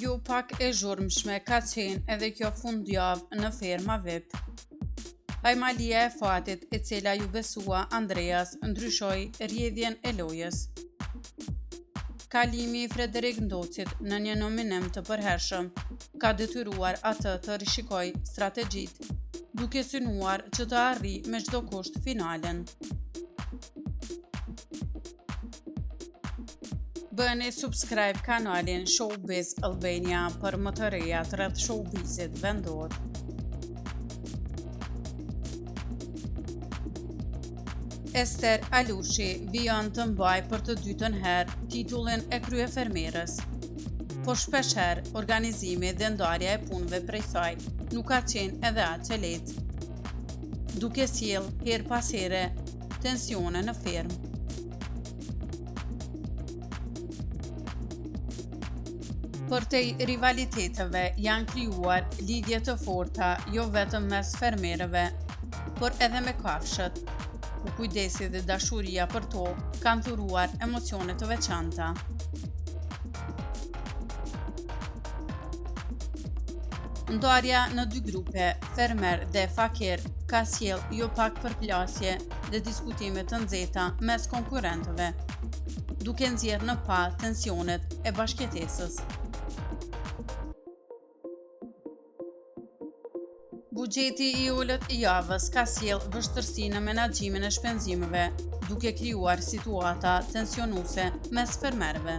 Jo pak e zhurmshme ka qenë edhe kjo fundjavë në ferma VIP. Pajmalia e fatit e cila ju besua Andreas ndryshoi rrjedhjen e lojës. Kalimi i Frederik Ndocit në një nominim të përhershëm ka detyruar atë të rishikojë strategjitë, duke synuar që të arrijë me çdo kusht finalen. Bëni subscribe kanalin Showbiz Albania për më të rejat rreth showbizit vendor. Ester Alushi vijon të mbajë për të dytën herë titullin e kryefermerës, por shpeshherë organizimi dhe ndarja e punëve prej saj nuk ka qenë edhe aq e lehtë, duke sjellë her pas here tensione në fermë. Përtej rivaliteteve janë krijuar lidhje të forta jo vetëm mes fermerëve, por edhe me kafshët, ku kujdesi dhe dashuria për to kanë thuruar emocione të veçanta. Ndarja në dy grupe, fermer dhe fakir, ka sjellë jo pak përplasje dhe diskutime të nxehta mes konkurrentëve, duke nxjerrë në pa tensionet e bashkëtesës. Buxheti i ulët i javës ka sjellë vështirësi në menaxhimin e shpenzimeve, duke krijuar situata tensionuese mes fermerëve.